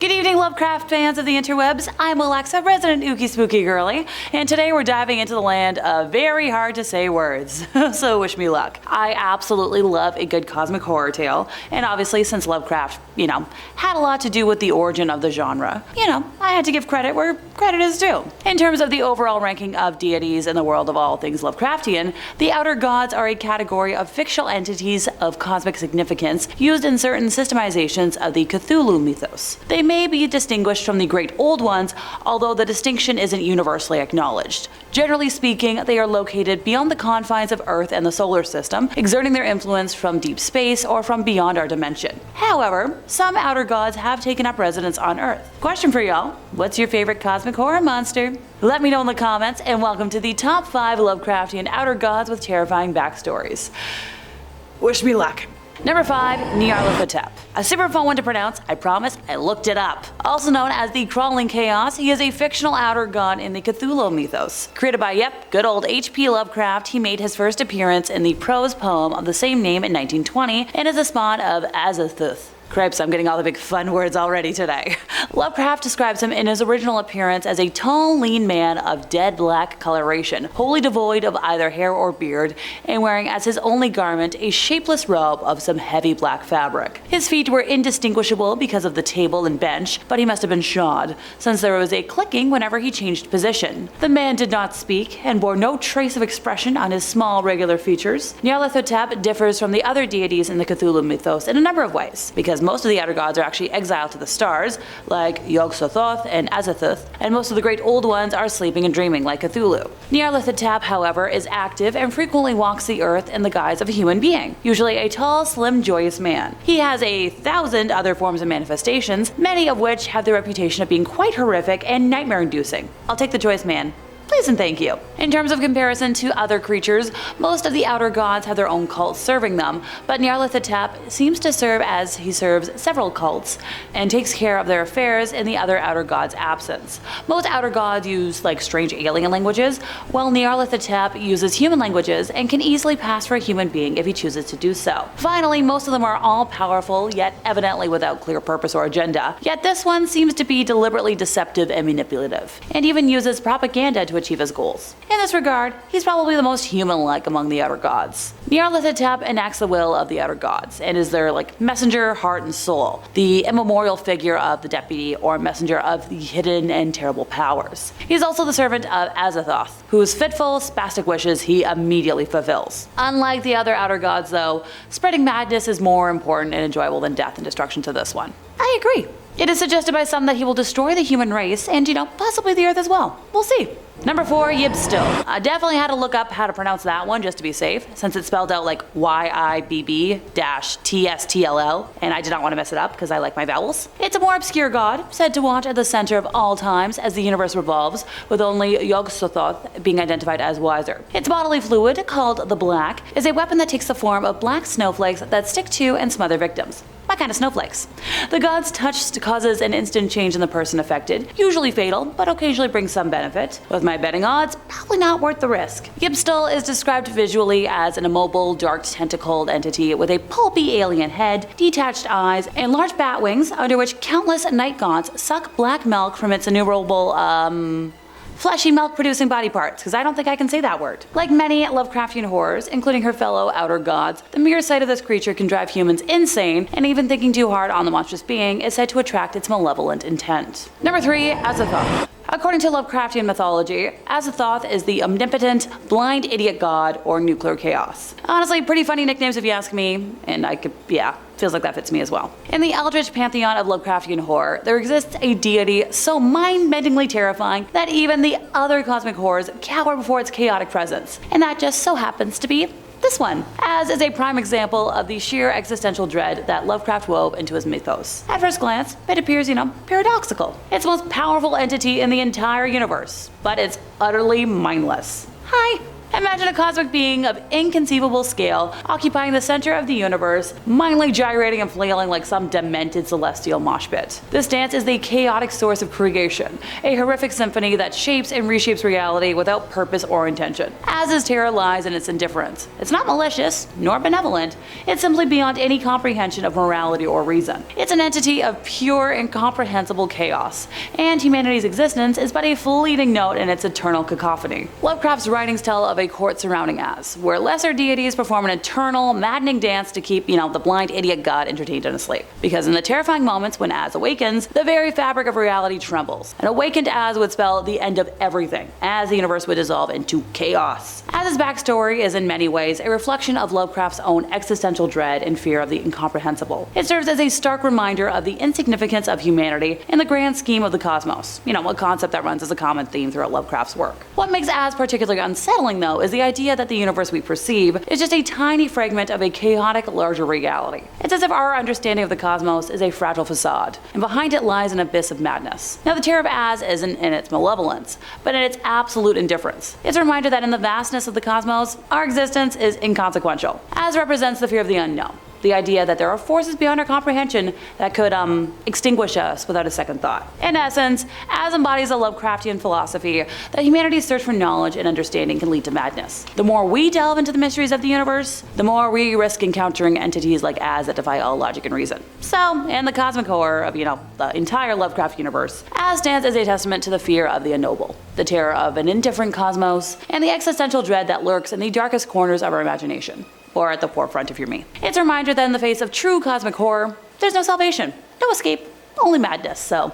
Good evening, Lovecraft fans of the interwebs. I'm Alexa, resident ooky spooky girly, and today we're diving into the land of very hard to say words, so wish me luck. I absolutely love a good cosmic horror tale, and obviously since Lovecraft, had a lot to do with the origin of the genre, I had to give credit where credit is due. In terms of the overall ranking of deities in the world of all things Lovecraftian, the Outer Gods are a category of fictional entities of cosmic significance used in certain systemizations of the Cthulhu mythos. They may be distinguished from the Great Old Ones, although the distinction isn't universally acknowledged. Generally speaking, they are located beyond the confines of Earth and the solar system, exerting their influence from deep space or from beyond our dimension. However, some Outer Gods have taken up residence on Earth. Question for y'all, what's your favorite cosmic horror monster? Let me know in the comments, and welcome to the top 5 Lovecraftian Outer Gods with terrifying backstories. Wish me luck. Number 5, Nyarlathotep. A super fun one to pronounce, I promise, I looked it up. Also known as the Crawling Chaos, he is a fictional outer god in the Cthulhu mythos. Created by, good old H.P. Lovecraft, he made his first appearance in the prose poem of the same name in 1920 and is a spawn of Azathoth. Cripes, I'm getting all the big fun words already today. Lovecraft describes him in his original appearance as a tall, lean man of dead black coloration, wholly devoid of either hair or beard, and wearing as his only garment a shapeless robe of some heavy black fabric. His feet were indistinguishable because of the table and bench, but he must have been shod, since there was a clicking whenever he changed position. The man did not speak, and bore no trace of expression on his small, regular features. Nyarlathotep differs from the other deities in the Cthulhu mythos in a number of ways, because most of the Outer Gods are actually exiled to the stars, like Yibb-Tstll and Azathoth, and most of the Great Old Ones are sleeping and dreaming, like Cthulhu. Nyarlathotep, however, is active and frequently walks the earth in the guise of a human being, usually a tall, slim, joyous man. He has 1,000 other forms and manifestations, many of which have the reputation of being quite horrific and nightmare-inducing. I'll take the joyous man. Please and thank you. In terms of comparison to other creatures, most of the Outer Gods have their own cults serving them, but Nyarlathotep seems to serve as he serves several cults and takes care of their affairs in the other Outer Gods' absence. Most Outer Gods use strange alien languages, while Nyarlathotep uses human languages and can easily pass for a human being if he chooses to do so. Finally, most of them are all powerful, yet evidently without clear purpose or agenda, yet this one seems to be deliberately deceptive and manipulative, and even uses propaganda to achieve his goals. In this regard, he's probably the most human-like among the Outer Gods. Nyarlathotep enacts the will of the Outer Gods and is their messenger, heart, and soul, the immemorial figure of the deputy or messenger of the hidden and terrible powers. He's also the servant of Azathoth, whose fitful, spastic wishes he immediately fulfills. Unlike the other Outer Gods, though, spreading madness is more important and enjoyable than death and destruction to this one. I agree. It is suggested by some that he will destroy the human race and, possibly the earth as well. We'll see. Number 4, Yibb-Tstll. I definitely had to look up how to pronounce that one just to be safe, since it's spelled out like Yibb-Tstll, and I did not want to mess it up because I like my vowels. It's a more obscure god, said to watch at the center of all times as the universe revolves, with only Yibb-Tstll being identified as wiser. Its bodily fluid, called the Black, is a weapon that takes the form of black snowflakes that stick to and smother victims. My kind of snowflakes. The god's touch causes an instant change in the person affected, usually fatal, but occasionally brings some benefit. With my betting odds, probably not worth the risk. Yibb-Tstll is described visually as an immobile, dark, tentacled entity with a pulpy alien head, detached eyes, and large bat wings under which countless night gaunts suck black milk from its innumerable, fleshy milk-producing body parts, because I don't think I can say that word. Like many Lovecraftian horrors, including her fellow Outer Gods, the mere sight of this creature can drive humans insane, and even thinking too hard on the monstrous being is said to attract its malevolent intent. Number 3, Azathoth. According to Lovecraftian mythology, Azathoth is the omnipotent, blind idiot god or nuclear chaos. Honestly, pretty funny nicknames if you ask me, and feels like that fits me as well. In the eldritch pantheon of Lovecraftian horror, there exists a deity so mind-bendingly terrifying that even the other cosmic horrors cower before its chaotic presence, and that just so happens to be this one, as is a prime example of the sheer existential dread that Lovecraft wove into his mythos. At first glance, it appears, paradoxical. It's the most powerful entity in the entire universe, but it's utterly mindless. Hi. Imagine a cosmic being of inconceivable scale occupying the center of the universe, mindlessly gyrating and flailing like some demented celestial mosh pit. This dance is the chaotic source of creation, a horrific symphony that shapes and reshapes reality without purpose or intention. Az's terror lies in its indifference. It's not malicious, nor benevolent. It's simply beyond any comprehension of morality or reason. It's an entity of pure, incomprehensible chaos, and humanity's existence is but a fleeting note in its eternal cacophony. Lovecraft's writings tell of a court surrounding Az, where lesser deities perform an eternal, maddening dance to keep, the blind idiot god entertained and asleep. Because in the terrifying moments when Az awakens, the very fabric of reality trembles. An awakened Az would spell the end of everything, as the universe would dissolve into chaos. Az's backstory is in many ways a reflection of Lovecraft's own existential dread and fear of the incomprehensible. It serves as a stark reminder of the insignificance of humanity in the grand scheme of the cosmos, a concept that runs as a common theme throughout Lovecraft's work. What makes Az particularly unsettling, though, is the idea that the universe we perceive is just a tiny fragment of a chaotic larger reality. It's as if our understanding of the cosmos is a fragile facade, and behind it lies an abyss of madness. Now, the terror of Az isn't in its malevolence, but in its absolute indifference. It's a reminder that in the vastness of the cosmos, our existence is inconsequential. Az represents the fear of the unknown. The idea that there are forces beyond our comprehension that could extinguish us without a second thought. In essence, Az embodies a Lovecraftian philosophy that humanity's search for knowledge and understanding can lead to madness. The more we delve into the mysteries of the universe, the more we risk encountering entities like Az that defy all logic and reason. So, in the cosmic horror of, the entire Lovecraft universe, Az stands as a testament to the fear of the unknowable, the terror of an indifferent cosmos, and the existential dread that lurks in the darkest corners of our imagination. Or at the forefront if you're me. It's a reminder that in the face of true cosmic horror, there's no salvation, no escape, only madness, so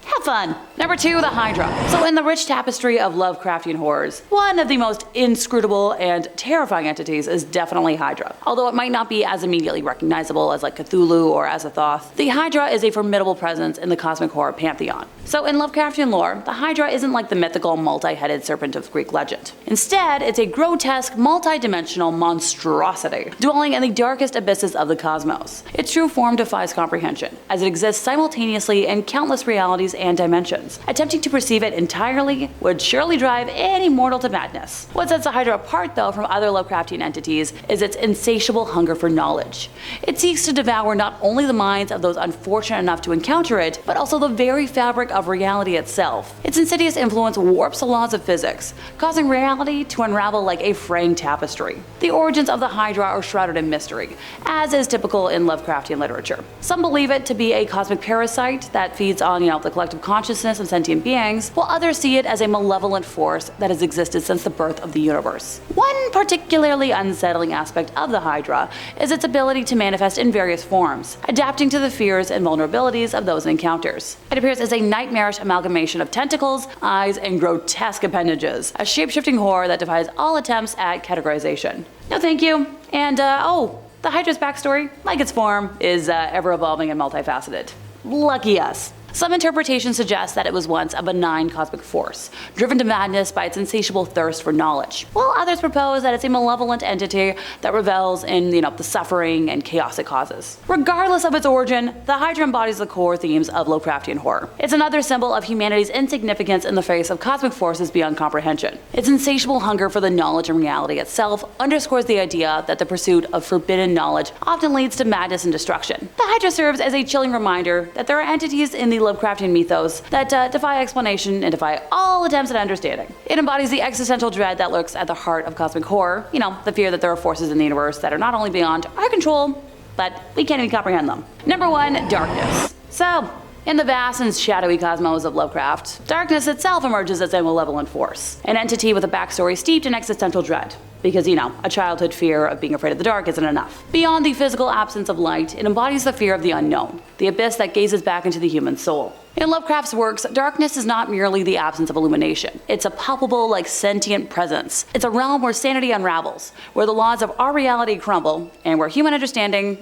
have fun. Number 2, the Hydra. So in the rich tapestry of Lovecraftian horrors, one of the most inscrutable and terrifying entities is definitely Hydra. Although it might not be as immediately recognizable as like Cthulhu or Azathoth, the Hydra is a formidable presence in the cosmic horror pantheon. So in Lovecraftian lore, the Hydra isn't like the mythical multi-headed serpent of Greek legend. Instead, it's a grotesque, multi-dimensional monstrosity, dwelling in the darkest abysses of the cosmos. Its true form defies comprehension, as it exists simultaneously in countless realities and dimensions. Attempting to perceive it entirely would surely drive any mortal to madness. What sets the Hydra apart, though, from other Lovecraftian entities is its insatiable hunger for knowledge. It seeks to devour not only the minds of those unfortunate enough to encounter it, but also the very fabric of reality itself. Its insidious influence warps the laws of physics, causing reality to unravel like a fraying tapestry. The origins of the Hydra are shrouded in mystery, as is typical in Lovecraftian literature. Some believe it to be a cosmic parasite that feeds on, the collective consciousness of sentient beings, while others see it as a malevolent force that has existed since the birth of the universe. One particularly unsettling aspect of the Hydra is its ability to manifest in various forms, adapting to the fears and vulnerabilities of those it encounters. It appears as a nightmarish amalgamation of tentacles, eyes, and grotesque appendages, a shape-shifting horror that defies all attempts at categorization. No thank you. And the Hydra's backstory, like its form, is ever-evolving and multifaceted. Lucky us. Some interpretations suggest that it was once a benign cosmic force, driven to madness by its insatiable thirst for knowledge, while others propose that it's a malevolent entity that revels in, the suffering and chaos it causes. Regardless of its origin, the Hydra embodies the core themes of Lovecraftian horror. It's another symbol of humanity's insignificance in the face of cosmic forces beyond comprehension. Its insatiable hunger for the knowledge and reality itself underscores the idea that the pursuit of forbidden knowledge often leads to madness and destruction. The Hydra serves as a chilling reminder that there are entities in the Lovecraftian mythos that defy explanation and defy all attempts at understanding. It embodies the existential dread that lurks at the heart of cosmic horror, the fear that there are forces in the universe that are not only beyond our control, but we can't even comprehend them. Number 1, darkness. So, in the vast and shadowy cosmos of Lovecraft, darkness itself emerges as a malevolent force, an entity with a backstory steeped in existential dread. Because, a childhood fear of being afraid of the dark isn't enough. Beyond the physical absence of light, it embodies the fear of the unknown, the abyss that gazes back into the human soul. In Lovecraft's works, darkness is not merely the absence of illumination. It's a palpable, sentient presence. It's a realm where sanity unravels, where the laws of our reality crumble, and where human understanding,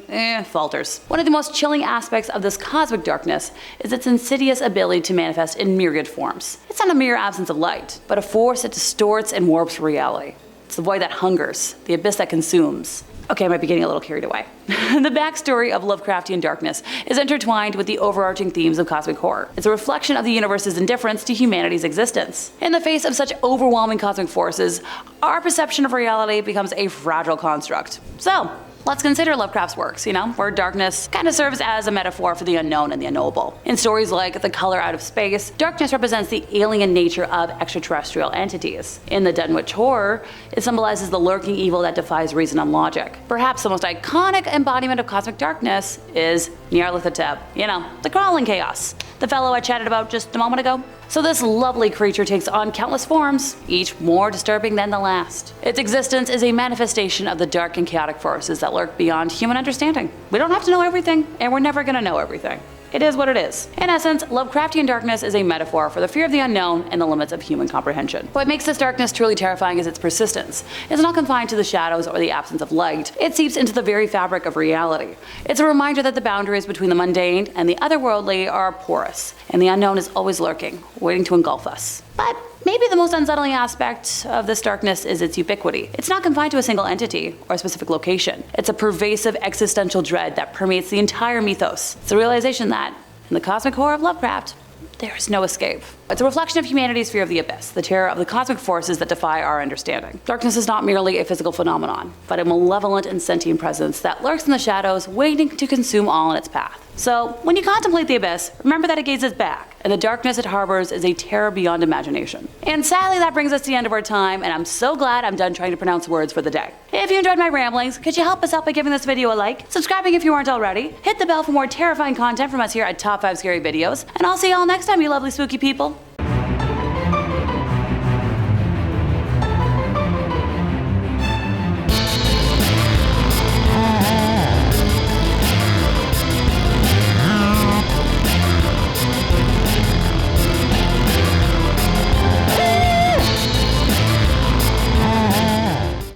falters. One of the most chilling aspects of this cosmic darkness is its insidious ability to manifest in myriad forms. It's not a mere absence of light, but a force that distorts and warps reality. It's the void that hungers, the abyss that consumes. Okay, I might be getting a little carried away. The backstory of Lovecraftian darkness is intertwined with the overarching themes of cosmic horror. It's a reflection of the universe's indifference to humanity's existence. In the face of such overwhelming cosmic forces, our perception of reality becomes a fragile construct. So, let's consider Lovecraft's works, where darkness kind of serves as a metaphor for the unknown and the unknowable. In stories like The Color Out of Space, darkness represents the alien nature of extraterrestrial entities. In the Dunwich Horror, it symbolizes the lurking evil that defies reason and logic. Perhaps the most iconic embodiment of cosmic darkness is Nyarlathotep, the crawling chaos, the fellow I chatted about just a moment ago. So this lovely creature takes on countless forms, each more disturbing than the last. Its existence is a manifestation of the dark and chaotic forces that lurk beyond human understanding. We don't have to know everything, and we're never gonna know everything. It is what it is. In essence, Lovecraftian darkness is a metaphor for the fear of the unknown and the limits of human comprehension. What makes this darkness truly terrifying is its persistence. It's not confined to the shadows or the absence of light. It seeps into the very fabric of reality. It's a reminder that the boundaries between the mundane and the otherworldly are porous, and the unknown is always lurking, waiting to engulf us. But maybe the most unsettling aspect of this darkness is its ubiquity. It's not confined to a single entity or a specific location. It's a pervasive existential dread that permeates the entire mythos. It's the realization that, in the cosmic horror of Lovecraft, there is no escape. It's a reflection of humanity's fear of the abyss, the terror of the cosmic forces that defy our understanding. Darkness is not merely a physical phenomenon, but a malevolent and sentient presence that lurks in the shadows, waiting to consume all in its path. So, when you contemplate the abyss, remember that it gazes back, and the darkness it harbors is a terror beyond imagination. And sadly, that brings us to the end of our time, and I'm so glad I'm done trying to pronounce words for the day. If you enjoyed my ramblings, could you help us out by giving this video a like, subscribing if you weren't already, hit the bell for more terrifying content from us here at Top 5 Scary Videos, and I'll see y'all next time, you lovely spooky people.